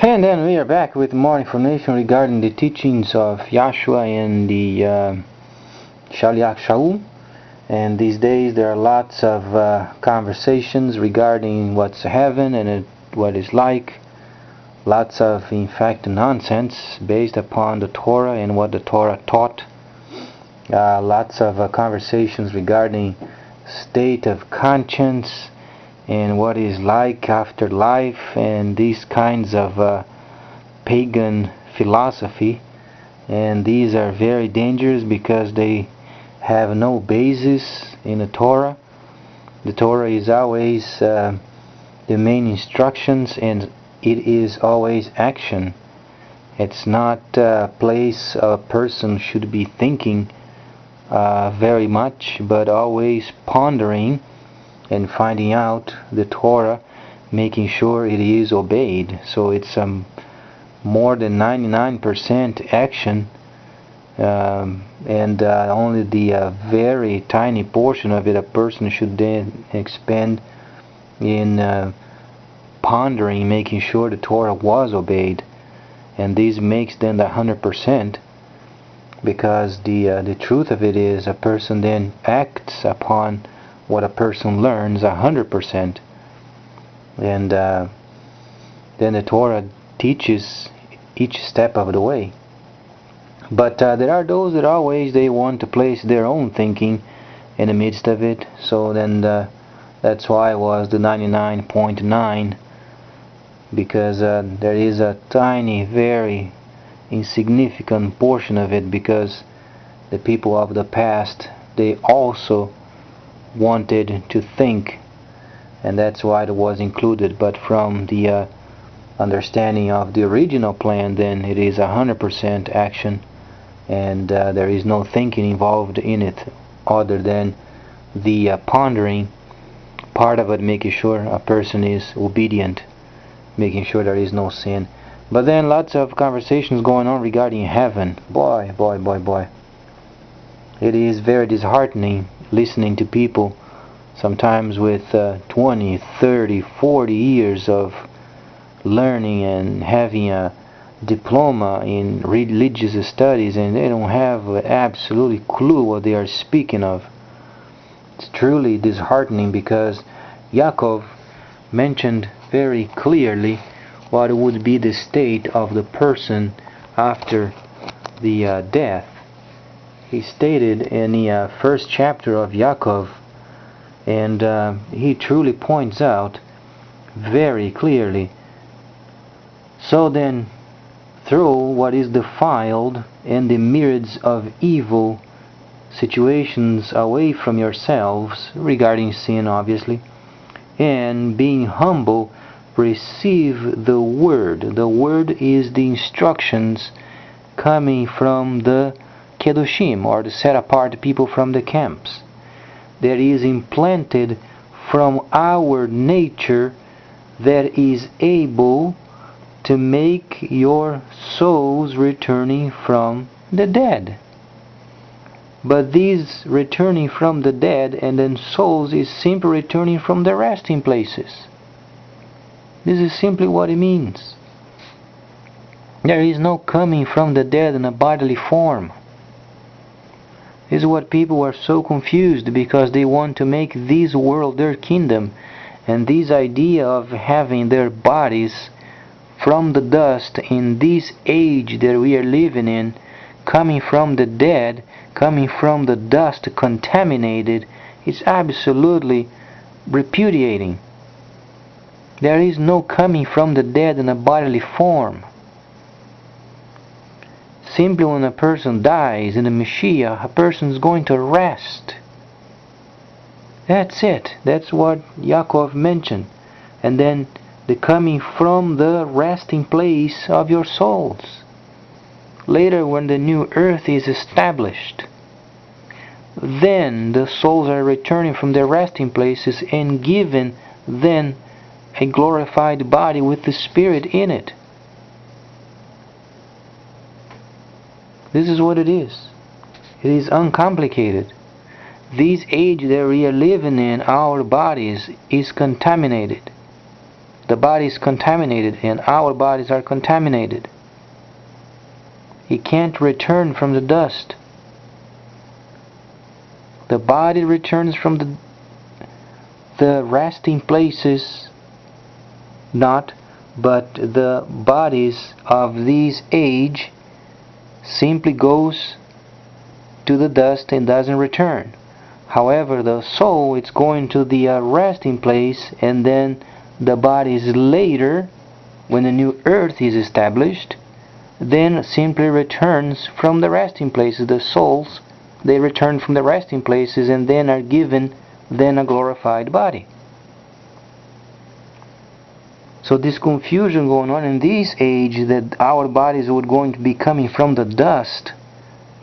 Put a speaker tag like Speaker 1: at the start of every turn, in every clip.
Speaker 1: And then we are back with more information regarding the teachings of Yahshua and the Shaliach Shaul. And these days there are lots of conversations regarding what's heaven and what it's like. Lots of, in fact, nonsense based upon the Torah and what the Torah taught. Lots of conversations regarding state of conscience and what is like after life and these kinds of pagan philosophy. And these are very dangerous because they have no basis in the Torah. The Torah is always the main instructions, and it is always action. It's not a place a person should be thinking very much, but always pondering and finding out the Torah, making sure it is obeyed. So it's more than 99% action, and only the very tiny portion of it a person should then expend in pondering, making sure the Torah was obeyed. And this makes then the 100%, because the truth of it is a person then acts upon what a person learns 100%, and then the Torah teaches each step of the way. But there are those that always they want to place their own thinking in the midst of it. So then that's why it was the 99.9, because there is a tiny, very insignificant portion of it, because the people of the past, they also wanted to think, and that's why it was included. But from the understanding of the original plan, then it is 100% action, and there is no thinking involved in it other than the pondering part of it, making sure a person is obedient, making sure there is no sin. But then lots of conversations going on regarding heaven. Boy. It is very disheartening listening to people sometimes with 20, 30, 40 years of learning and having a diploma in religious studies, and they don't have absolutely clue what they are speaking of. It's truly disheartening, because Yaakov mentioned very clearly what would be the state of the person after the death. He stated in the first chapter of Yaakov, and he truly points out very clearly, so then throw what is defiled and the myriads of evil situations away from yourselves, regarding sin obviously, and being humble, receive the word. The word is the instructions coming from the Kedoshim, or the set apart people from the camps, that is implanted from our nature, that is able to make your souls returning from the dead. But these returning from the dead and then souls is simply returning from the resting places. This is simply what it means. There is no coming from the dead in a bodily form. This is what people are so confused, because they want to make this world their kingdom, and this idea of having their bodies from the dust in this age that we are living in, coming from the dead, coming from the dust contaminated, is absolutely repudiating. There is no coming from the dead in a bodily form. Simply when a person dies in the Mashiach, a person is going to rest. That's it. That's what Yaakov mentioned. And then the coming from the resting place of your souls. Later, when the new earth is established, then the souls are returning from their resting places and given then a glorified body with the Spirit in it. This is what it is. It is uncomplicated. This age that we are living in, our bodies, is contaminated. The body is contaminated, and our bodies are contaminated. He can't return from the dust. The body returns from the resting places, not, but the bodies of this age simply goes to the dust and doesn't return. However, the soul, it's going to the resting place, and then the bodies later, when the new earth is established, then simply returns from the resting places. The souls, they return from the resting places and then are given then a glorified body. So this confusion going on in this age, that our bodies would going to be coming from the dust,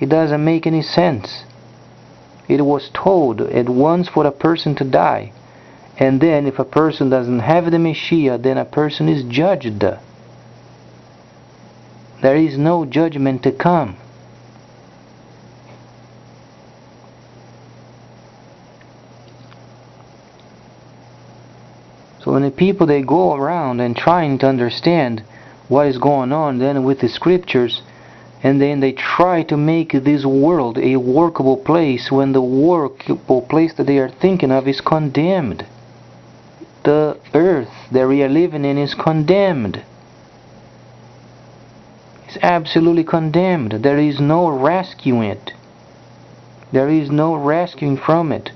Speaker 1: it doesn't make any sense. It was told at once for a person to die, and then if a person doesn't have the Messiah, then a person is judged. There is no judgment to come. So when the people, they go around and trying to understand what is going on then with the scriptures, and then they try to make this world a workable place, when the workable place that they are thinking of is condemned. The earth that we are living in is condemned. It's absolutely condemned. There is no rescuing it. There is no rescuing from it.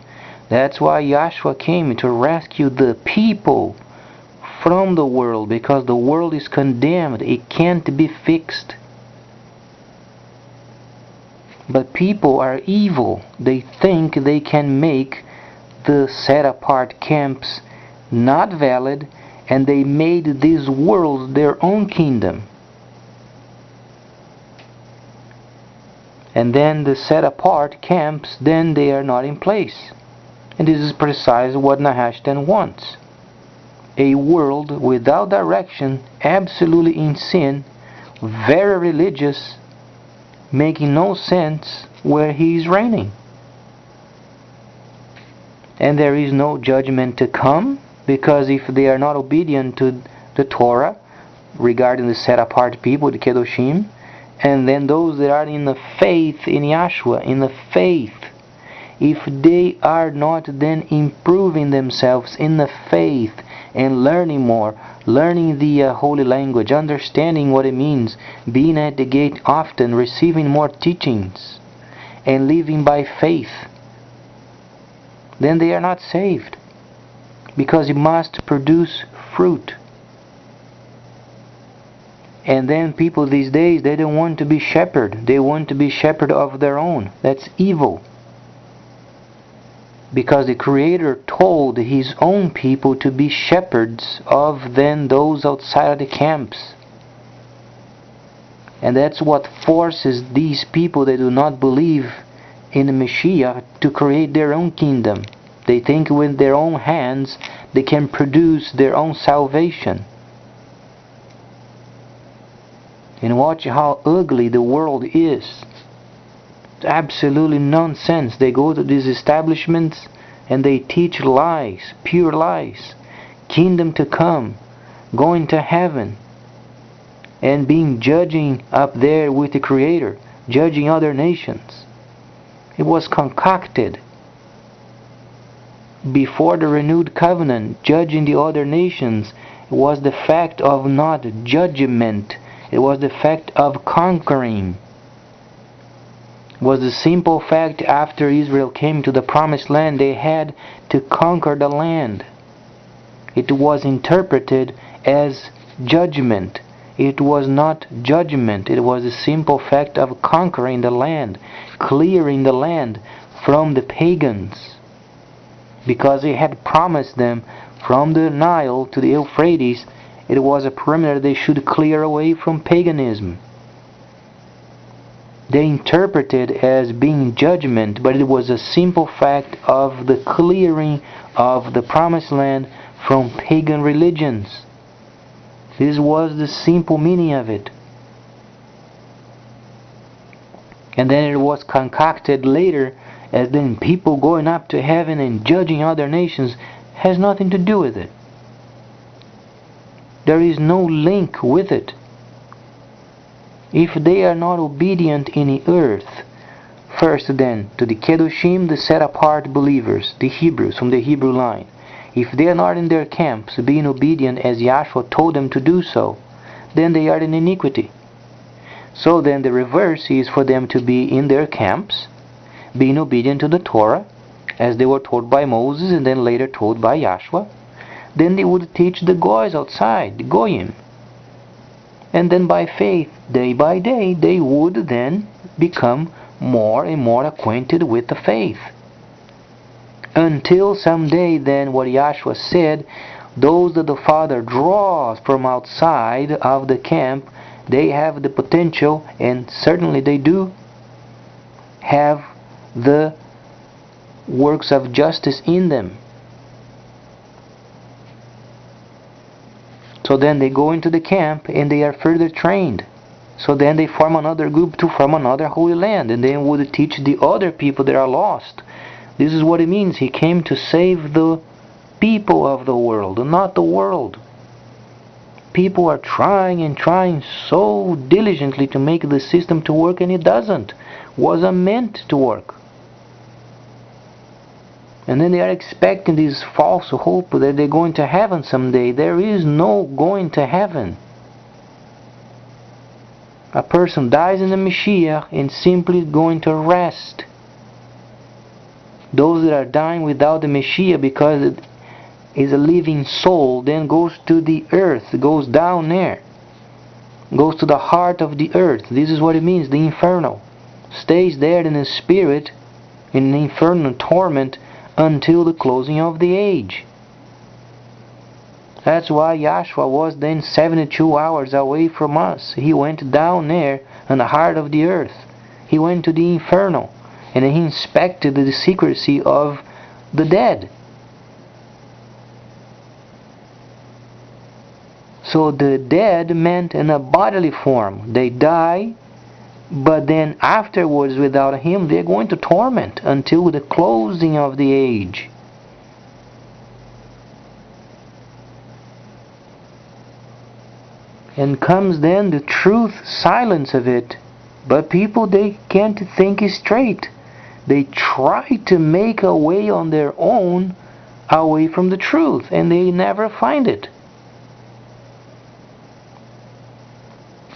Speaker 1: That's why Yahshua came, to rescue the people from the world, because the world is condemned. It can't be fixed. But people are evil. They think they can make the set-apart camps not valid, and they made this world their own kingdom. And then the set-apart camps, then they are not in place. And this is precisely what Nahashtan wants. A world without direction, absolutely in sin, very religious, making no sense where he is reigning. And there is no judgment to come, because if they are not obedient to the Torah regarding the set-apart people, the Kedoshim, and then those that are in the faith in Yahshua, in the faith, if they are not then improving themselves in the faith and learning more, learning the holy language, understanding what it means, being at the gate often, receiving more teachings, and living by faith, then they are not saved, because it must produce fruit. And then people these days, they don't want to be shepherd. They want to be shepherd of their own. That's evil. Because the Creator told His own people to be shepherds of then those outside of the camps. And that's what forces these people that do not believe in the Messiah to create their own kingdom. They think with their own hands they can produce their own salvation. And watch how ugly the world is. It's absolutely nonsense. They go to these establishments and they teach lies, pure lies. Kingdom to come, going to heaven, and being judging up there with the Creator, judging other nations. It was concocted before the renewed covenant, judging the other nations. It was the fact of not judgment. It was the fact of conquering. It was the simple fact, after Israel came to the promised land, they had to conquer the land. It was interpreted as judgment. It was not judgment. It was the simple fact of conquering the land, clearing the land from the pagans. Because He had promised them from the Nile to the Euphrates, it was a perimeter they should clear away from paganism. They interpreted as being judgment, but it was a simple fact of the clearing of the promised land from pagan religions. This was the simple meaning of it. And then it was concocted later as then people going up to heaven and judging other nations. Has nothing to do with it. There is no link with it. If they are not obedient in the earth, first then to the Kedoshim, the set-apart believers, the Hebrews from the Hebrew line, if they are not in their camps being obedient as Yahshua told them to do so, then they are in iniquity. So then the reverse is for them to be in their camps, being obedient to the Torah, as they were told by Moses and then later told by Yahshua. Then they would teach the Goys outside, the Goyim. And then by faith, day by day, they would then become more and more acquainted with the faith. Until someday then, what Yahshua said, those that the Father draws from outside of the camp, they have the potential, and certainly they do, have the works of justice in them. So then they go into the camp and they are further trained. So then they form another group to form another holy land, and then would teach the other people that are lost. This is what it means. He came to save the people of the world, not the world. People are trying and trying so diligently to make the system to work, and it doesn't. Wasn't meant to work. And then they are expecting this false hope that they're going to heaven someday. There is no going to heaven. A person dies in the Mashiach and simply is going to rest. Those that are dying without the Mashiach, because it is a living soul, then goes to the earth, goes down there, goes to the heart of the earth. This is what it means, the infernal. Stays there in the spirit, in the infernal torment, until the closing of the age. That's why Yahshua was then 72 hours away from us. He went down there in the heart of the earth. He went to the infernal, and he inspected the secrecy of the dead. So the dead meant in a bodily form. They die, but then afterwards without him they're going to torment until the closing of the age. And comes then the truth silence of it. But people, they can't think straight. They try to make a way on their own away from the truth, and they never find it.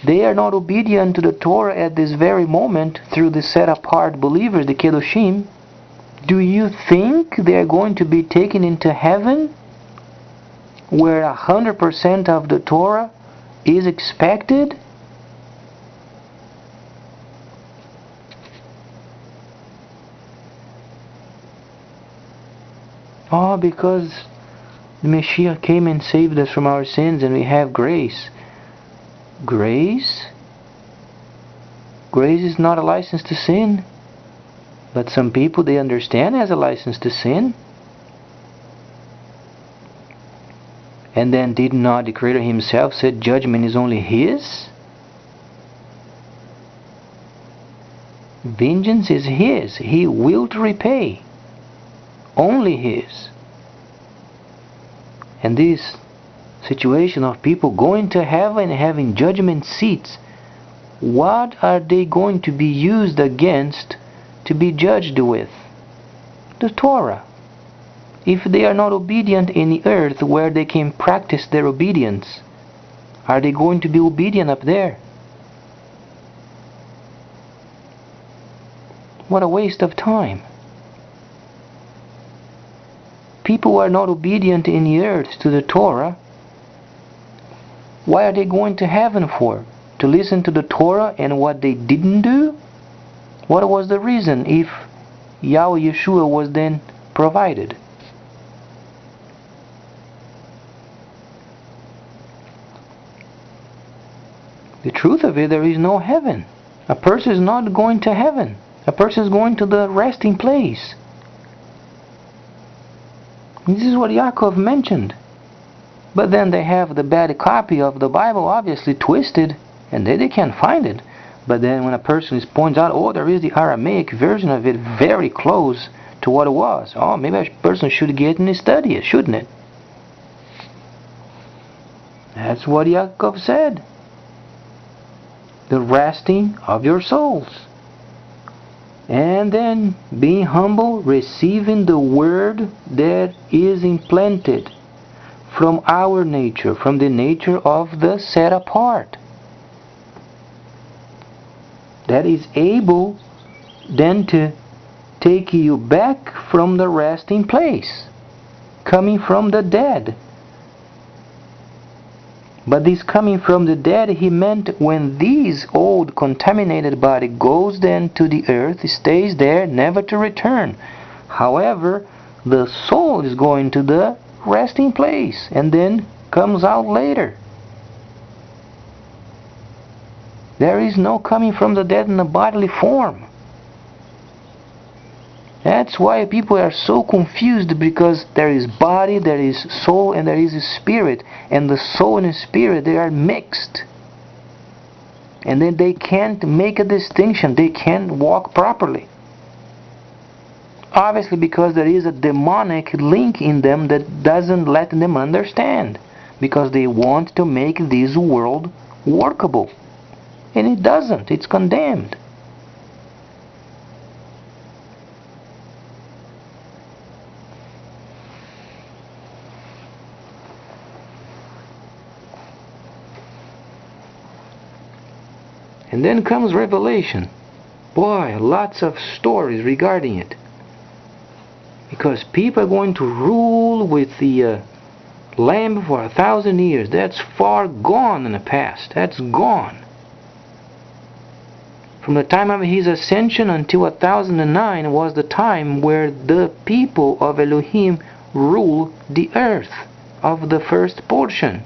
Speaker 1: They are not obedient to the Torah at this very moment through the set-apart believers, the Kedoshim. Do you think they are going to be taken into heaven, where 100% of the Torah is expected? Oh, because the Mashiach came and saved us from our sins and we have grace. Grace? Grace is not a license to sin. But some people, they understand as a license to sin. And then did not the Creator himself said judgment is only his? Vengeance is his. He will to repay. Only his. And this situation of people going to heaven and having judgment seats, what are they going to be used against to be judged with? The Torah. If they are not obedient in the earth where they can practice their obedience, are they going to be obedient up there? What a waste of time. People who are not obedient in the earth to the Torah, why are they going to heaven for? To listen to the Torah and what they didn't do? What was the reason if Yahweh Yeshua was then provided? The truth of it, there is no heaven. A person is not going to heaven. A person is going to the resting place. This is what Yaakov mentioned. But then they have the bad copy of the Bible obviously twisted, and they can't find it. But then when a person points out, oh, there is the Aramaic version of it very close to what it was. Oh, maybe a person should get and study it, shouldn't it? That's what Yaakov said. The resting of your souls. And then being humble, receiving the word that is implanted from our nature, from the nature of the set apart, that is able then to take you back from the resting place, coming from the dead. But this coming from the dead, he meant when this old contaminated body goes then to the earth, stays there, never to return. However, the soul is going to the resting place and then comes out later. There is no coming from the dead in a bodily form. That's why people are so confused, because there is body, there is soul, and there is spirit. And the soul and the spirit, they are mixed. And then they can't make a distinction. They can't walk properly. Obviously because there is a demonic link in them that doesn't let them understand. Because they want to make this world workable. And it doesn't. It's condemned. And then comes Revelation. Boy, lots of stories regarding it. Because people are going to rule with the Lamb for 1,000 years. That's far gone in the past. That's gone. From the time of his ascension until 1009 was the time where the people of Elohim rule the earth of the first portion.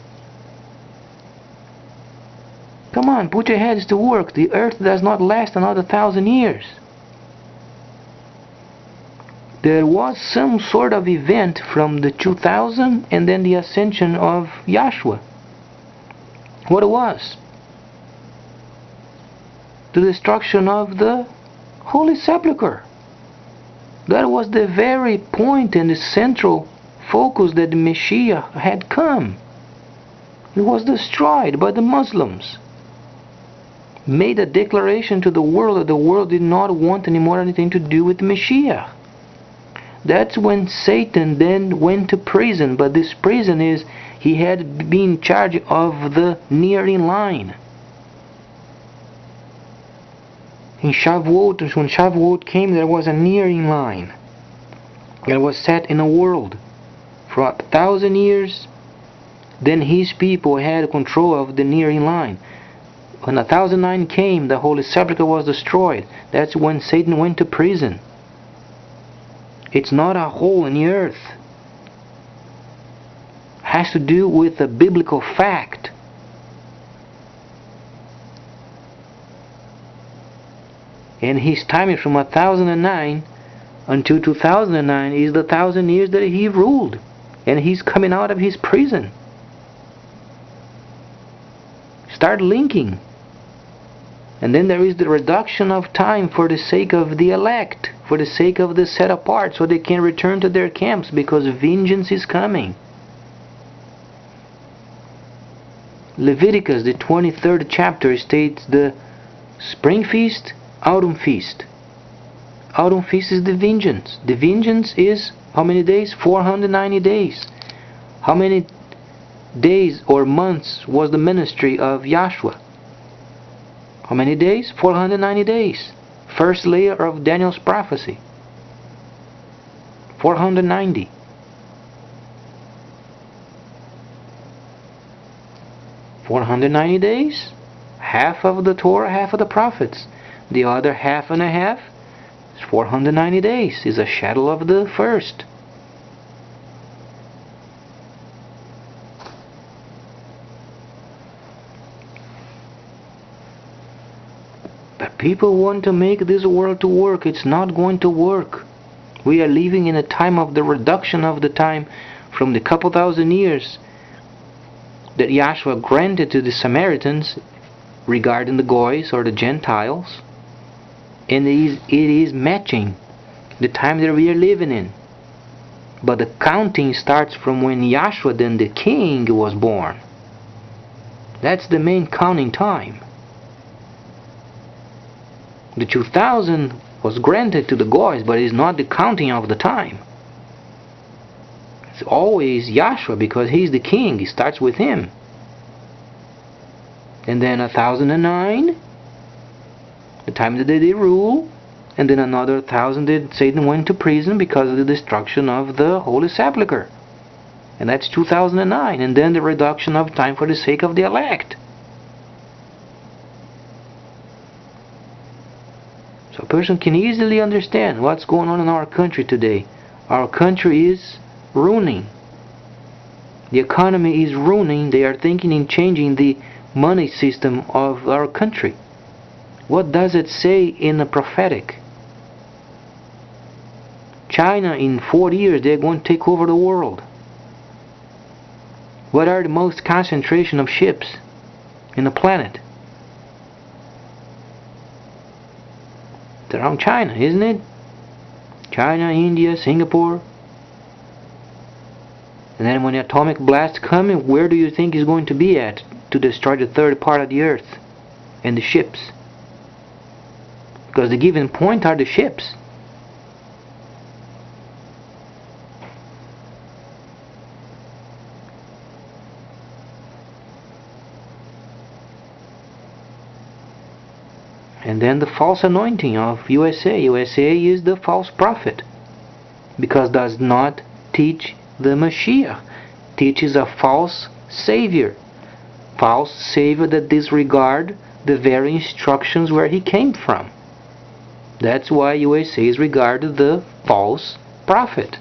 Speaker 1: Come on, put your heads to work. The earth does not last another 1,000 years. There was some sort of event from the 2000 and then the ascension of Yahshua. What it was? The destruction of the Holy Sepulchre. That was the very point and the central focus that the Messiah had come. It was destroyed by the Muslims. Made a declaration to the world that the world did not want anymore anything to do with the Messiah. That's when Satan then went to prison, but this prison is, he had been in charge of the nearing line. In Shavuot, when Shavuot came, there was a nearing line that was set in a world for 1,000 years. Then his people had control of the nearing line. When 1009 came, the Holy Sepulchre was destroyed. That's when Satan went to prison. It's not a hole in the earth. It has to do with a biblical fact. And his timing from 1009 until 2009 is the 1,000 years that he ruled. And he's coming out of his prison. Start linking. And then there is the reduction of time for the sake of the elect, for the sake of the set apart, so they can return to their camps, because vengeance is coming. Leviticus, the 23rd chapter, states the spring feast, autumn feast. Autumn feast is the vengeance. The vengeance is how many days? 490 days. How many days or months was the ministry of Yahshua? How many days? 490 days. First layer of Daniel's prophecy. 490. $490, half of the Torah, half of the prophets. The other half and a half is 490 days, is a shadow of the first. But people want to make this world to work. It's not going to work. We are living in a time of the reduction of the time from the couple thousand years that Yahshua granted to the Samaritans regarding the Goys or the Gentiles, and it is matching the time that we are living in. But the counting starts from when Yahshua, then the King, was born. That's the main counting time. The 2000 was granted to the goys, but it's not the counting of the time. It's always Yahshua, because he's the king. It starts with him. And then 1009, the time that they rule, and then another 1000 that Satan went to prison because of the destruction of the Holy Sepulchre. And that's 2009. And then the reduction of time for the sake of the elect. So a person can easily understand what's going on in our country today. Our country is ruining. The economy is ruining. They are thinking in changing the money system of our country. What does it say in the prophetic? China, in 40 years, they're going to take over the world. What are the most concentration of ships in the planet? It's around China, isn't it? China, India, Singapore. And then when the atomic blast comes, where do you think it's going to be at to destroy the third part of the earth and the ships? Because the given point are the ships. And then the false anointing of USA. USA is the false prophet, because does not teach the Mashiach. Teaches a false savior. False savior that disregard the very instructions where he came from. That's why USA is regarded the false prophet.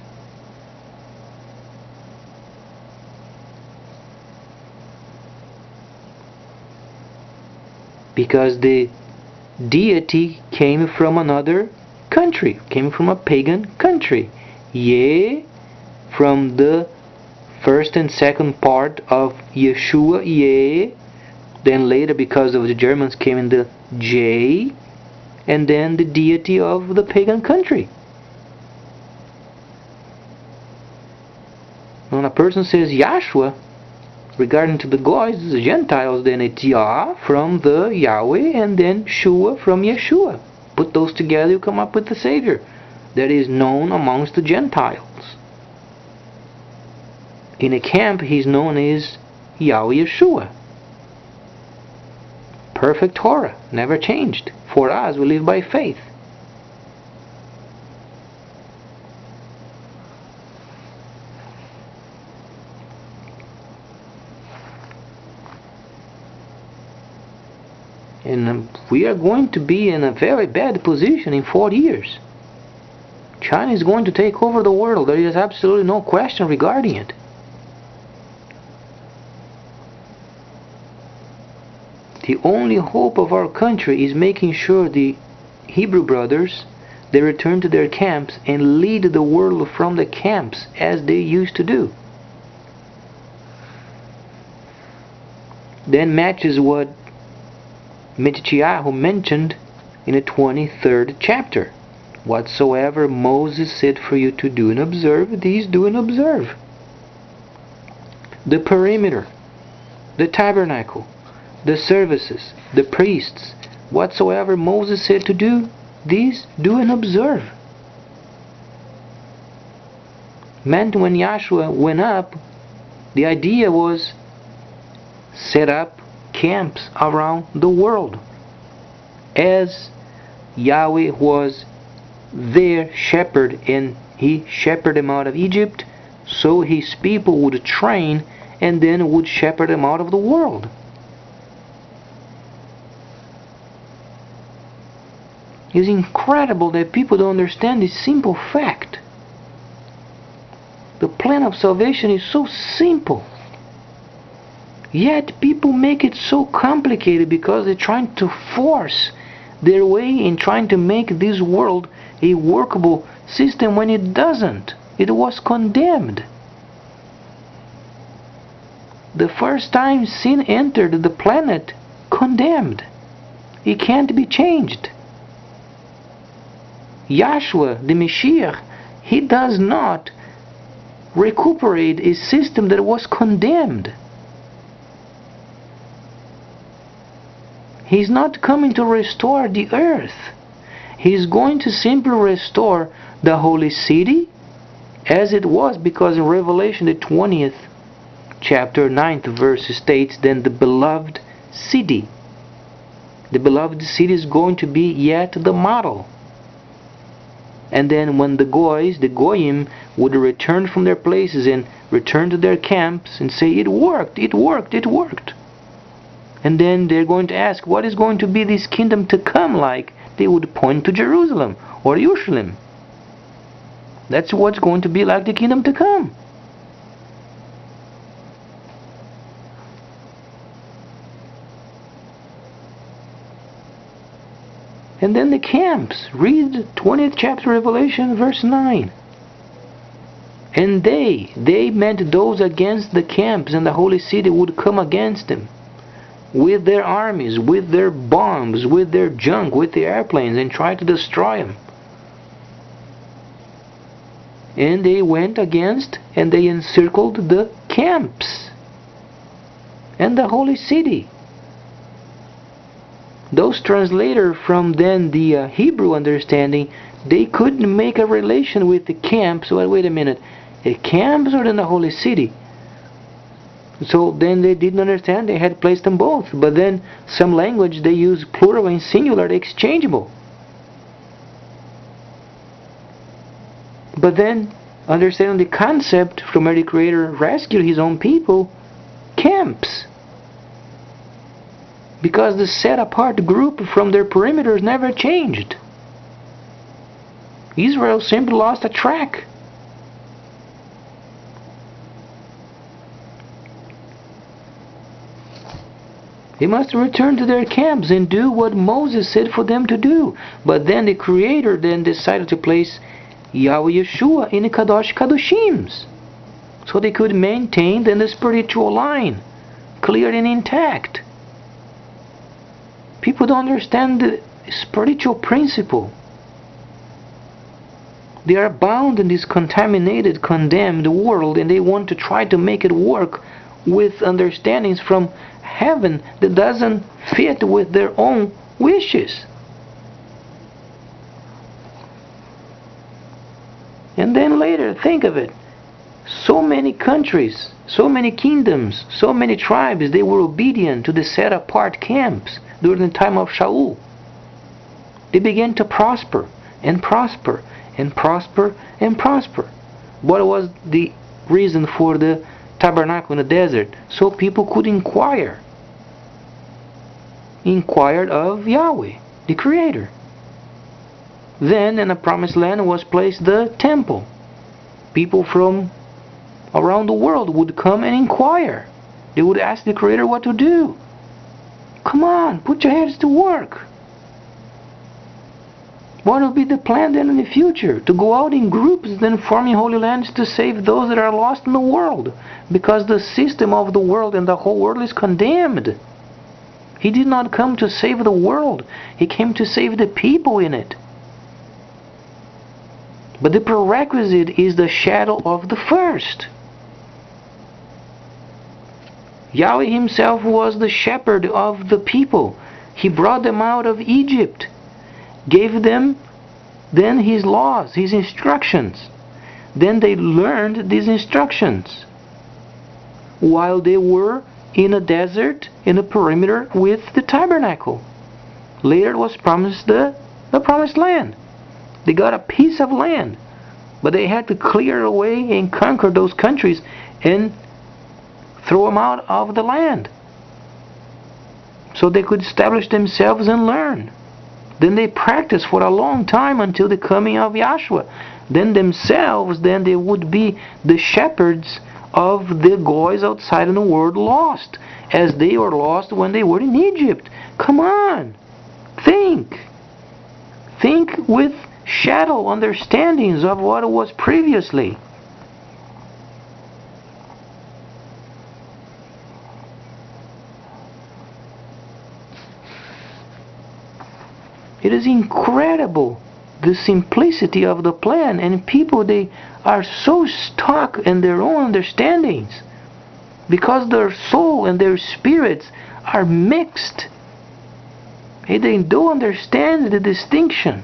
Speaker 1: Because the deity came from another country, came from a pagan country. Ye, from the first and second part of Yeshua, Ye, then later because of the Germans came in the J, and then the deity of the pagan country. When a person says Yahshua, regarding to the goys, the Gentiles, then it's Yah from the Yahweh, and then Shua from Yeshua. Put those together, you come up with the Savior that is known amongst the Gentiles. In a camp, he's known as Yahweh Yeshua. Perfect Torah, never changed. For us, we live by faith. And we are going to be in a very bad position in 40 years. China is going to take over the world. There is absolutely no question regarding it. The only hope of our country is making sure the Hebrew brothers, they return to their camps and lead the world from the camps as they used to do. Then matches what Mitchiyahu mentioned in the 23rd chapter. Whatsoever Moses said for you to do and observe, these do and observe. The perimeter, the tabernacle, the services, the priests, whatsoever Moses said to do, these do and observe. Meant when Yahshua went up, the idea was set up camps around the world. As Yahweh was their shepherd and he shepherded them out of Egypt, so his people would train and then would shepherd them out of the world. It's incredible that people don't understand this simple fact. The plan of salvation is so simple. Yet people make it so complicated because they're trying to force their way in trying to make this world a workable system when it doesn't. It was condemned. The first time sin entered the planet, condemned. It can't be changed. Yahshua, the Mashiach, he does not recuperate a system that was condemned. He's not coming to restore the earth. He's going to simply restore the holy city as it was, because in Revelation the 20th chapter 9th verse states, then the beloved city. The beloved city is going to be yet the model. And then when the goys, the goyim, would return from their places and return to their camps and say, it worked, it worked, it worked. And then they're going to ask, what is going to be this kingdom to come like? They would point to Jerusalem or Jerusalem. That's what's going to be like the kingdom to come. And then the camps. Read 20th chapter Revelation verse 9. And they meant those against the camps, and the holy city would come against them with their armies, with their bombs, with their junk, with the airplanes, and try to destroy them. And they went against, and they encircled the camps and the holy city. Those translators from then the Hebrew understanding, they couldn't make a relation with the camps. Well, wait a minute, the camps or then the holy city? So then they didn't understand. They had placed them both. But then some language they use plural and singular, exchangeable. But then understanding the concept from where the Creator rescued His own people, camps. Because the set-apart group from their perimeters never changed. Israel simply lost a track. They must return to their camps and do what Moses said for them to do. But then the Creator then decided to place Yahweh Yeshua in the Kadosh Kadoshims, so they could maintain then the spiritual line clear and intact. People don't understand the spiritual principle. They are bound in this contaminated, condemned world, and they want to try to make it work with understandings from heaven that doesn't fit with their own wishes. And then later, think of it. So many countries, so many kingdoms, so many tribes, they were obedient to the set-apart camps during the time of Shaul. They began to prosper and prosper and prosper and prosper. What was the reason for the tabernacle in the desert? So people could inquire of Yahweh, the Creator. Then in the promised land was placed the temple. People from around the world would come and inquire. They would ask the Creator what to do. Come on, put your heads to work. What will be the plan then in the future? To go out in groups, then forming holy lands to save those that are lost in the world. Because the system of the world and the whole world is condemned. He did not come to save the world. He came to save the people in it. But the prerequisite is the shadow of the first. Yahweh Himself was the shepherd of the people. He brought them out of Egypt, gave them then His laws, His instructions. Then they learned these instructions while they were in a desert, in a perimeter with the tabernacle. Later was promised the promised land. They got a piece of land, but they had to clear away and conquer those countries and throw them out of the land so they could establish themselves and learn. Then they practiced for a long time until the coming of Yahshua. Then themselves, then they would be the shepherds of the goys outside in the world lost, as they were lost when they were in Egypt. Come on, think with shadow understandings of what it was previously. It is incredible, the simplicity of the plan, and people, they are so stuck in their own understandings because their soul and their spirits are mixed. They don't understand the distinction.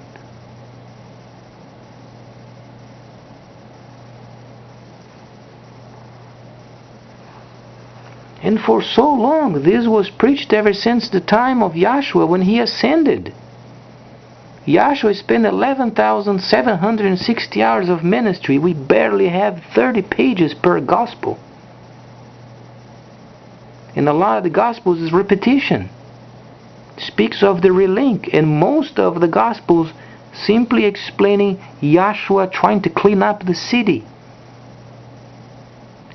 Speaker 1: And for so long, this was preached ever since the time of Yahshua when he ascended. Yahshua spent 11,760 hours of ministry. We barely have 30 pages per gospel. And a lot of the gospels is repetition. Speaks of the relink, and most of the gospels simply explaining Yahshua trying to clean up the city.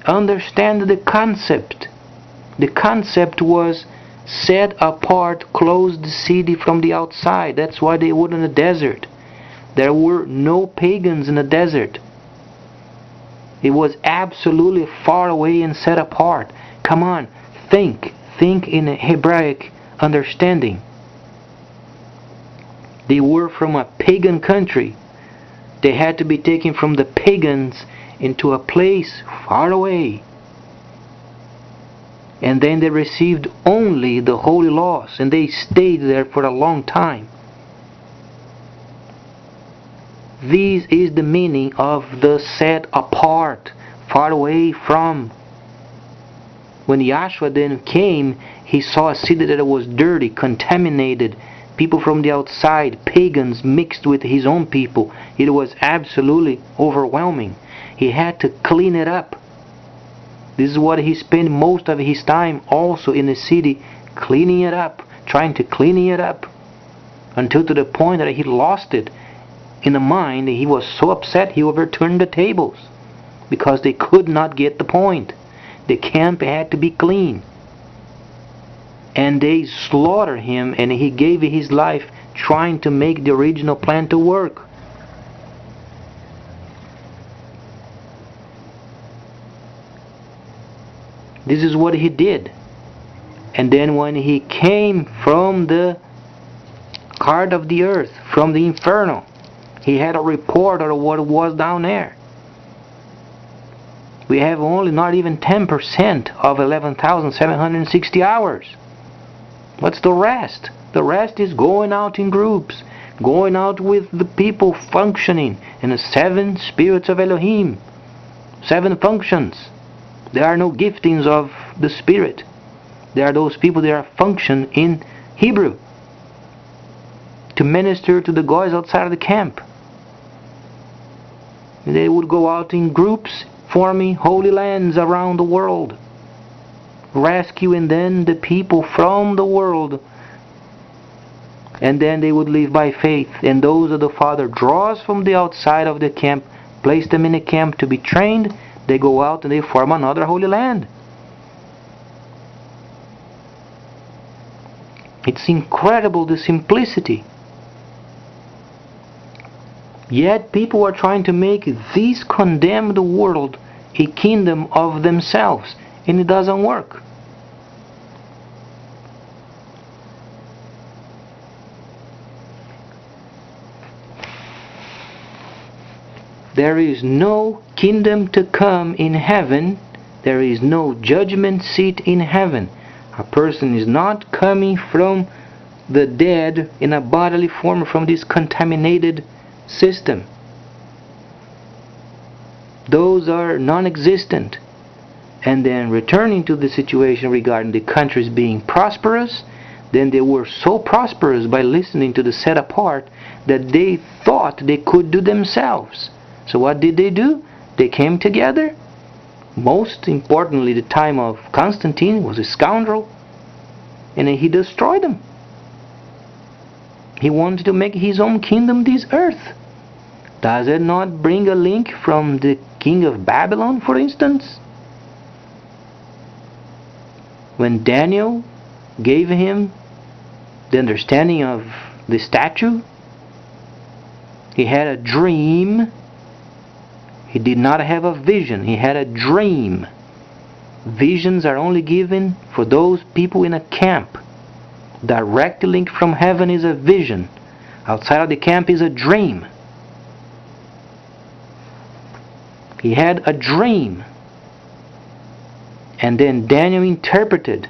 Speaker 1: Understand the concept. The concept was set apart, close the city from the outside. That's why they were in the desert. There were no pagans in the desert. It was absolutely far away and set apart. Come on, think in a Hebraic understanding. They were from a pagan country. They had to be taken from the pagans into a place far away. And then they received only the holy laws, and they stayed there for a long time. This is the meaning of the set apart, far away from. When Yahshua then came, he saw a city that was dirty, contaminated, people from the outside, pagans mixed with his own people. It was absolutely overwhelming. He had to clean it up. This is what he spent most of his time also in the city, cleaning it up, trying to clean it up, until to the point that he lost it in the mind. He was so upset he overturned the tables because they could not get the point. The camp had to be clean. And they slaughtered him, and he gave his life trying to make the original plan to work. This is what he did. And then when he came from the heart of the earth, from the inferno, he had a report of what was down there. We have only not even 10% of 11,760 hours. What's the rest? The rest is going out in groups, going out with the people functioning in the 7 spirits of Elohim, 7 functions. There are no giftings of the Spirit. There are those people that are function in Hebrew to minister to the guys outside of the camp. They would go out in groups, forming holy lands around the world, rescuing then the people from the world. And then they would live by faith. And those that the Father draws from the outside of the camp, place them in a camp to be trained. They go out and they form another holy land. It's incredible, the simplicity. Yet people are trying to make this condemned world a kingdom of themselves, and it doesn't work. There is no kingdom to come in heaven. There is no judgment seat in heaven. A person is not coming from the dead in a bodily form from this contaminated system. Those are non-existent. And then returning to the situation regarding the countries being prosperous, then they were so prosperous by listening to the set apart that they thought they could do themselves. So what did they do? They came together. Most importantly, the time of Constantine was a scoundrel, and he destroyed them. He wanted to make his own kingdom this earth. Does it not bring a link from the king of Babylon, for instance? When Daniel gave him the understanding of the statue, he had a dream. He did not have a vision. He had a dream. Visions are only given for those people in a camp. Direct link from heaven is a vision. Outside of the camp is a dream. He had a dream. And then Daniel interpreted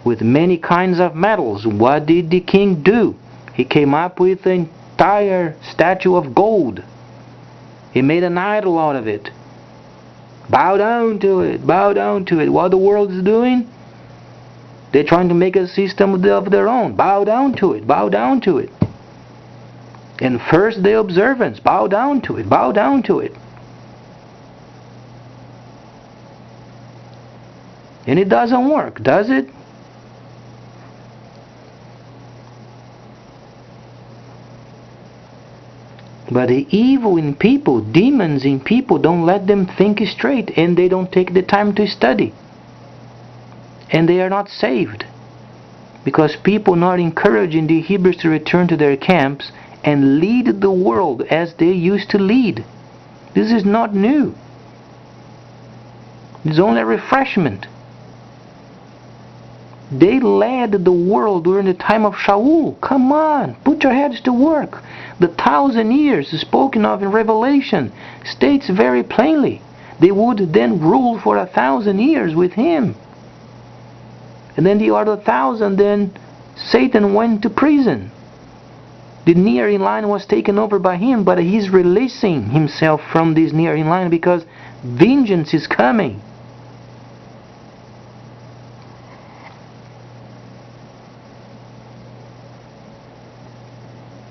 Speaker 1: with many kinds of metals. What did the king do? He came up with an entire statue of gold. He made an idol out of it. Bow down to it, bow down to it. What the world is doing? They're trying to make a system of their own. Bow down to it, bow down to it. And first the observance, bow down to it, bow down to it. And it doesn't work, does it? But the evil in people, demons in people, don't let them think straight, and they don't take the time to study. And they are not saved. Because people not encouraging the Hebrews to return to their camps and lead the world as they used to lead. This is not new. It's only a refreshment. They led the world during the time of Shaul. Come on, put your heads to work. The 1,000 years spoken of in Revelation states very plainly they would then rule for 1,000 years with him. And then the other 1,000, then Satan went to prison. The nearing line was taken over by him, but he's releasing himself from this nearing line because vengeance is coming.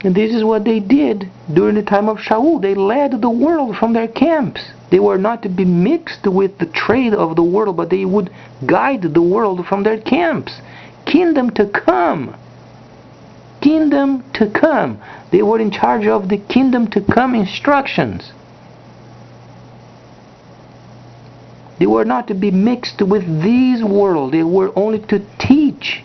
Speaker 1: And this is what they did during the time of Shaul. They led the world from their camps. They were not to be mixed with the trade of the world, but they would guide the world from their camps. Kingdom to come. Kingdom to come. They were in charge of the kingdom to come instructions. They were not to be mixed with this world. They were only to teach.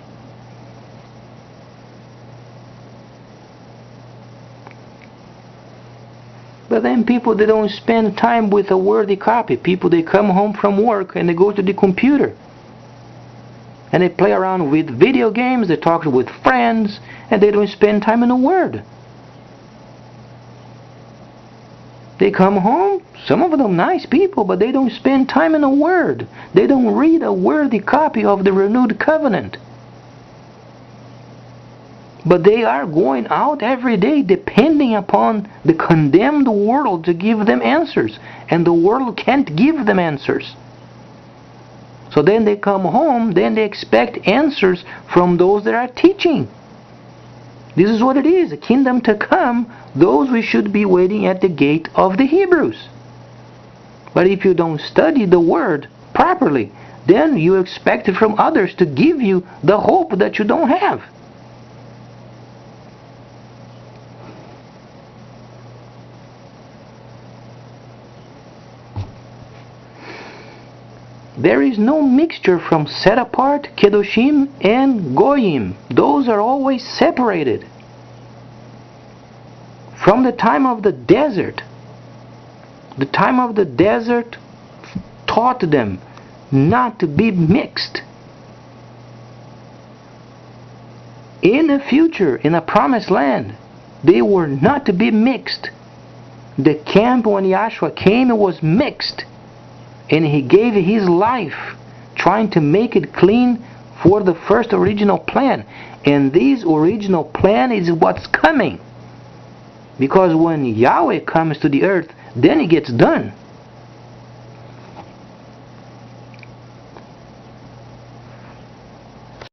Speaker 1: But then people, they don't spend time with a worthy copy. People, they come home from work and they go to the computer. And they play around with video games, they talk with friends, and they don't spend time in the Word. They come home, some of them nice people, but they don't spend time in the Word. They don't read a worthy copy of the renewed covenant. But they are going out every day depending upon the condemned world to give them answers. And the world can't give them answers. So then they come home, then they expect answers from those that are teaching. This is what it is, a kingdom to come. Those we should be waiting at the gate of the Hebrews. But if you don't study the Word properly, then you expect from others to give you the hope that you don't have. There is no mixture from set apart, Kedoshim, and Goyim. Those are always separated. From the time of the desert taught them not to be mixed. In the future, in a promised land, they were not to be mixed. The camp when Yahshua came, it was mixed. And he gave his life trying to make it clean for the first original plan. And this original plan is what's coming. Because when Yahweh comes to the earth, then it gets done.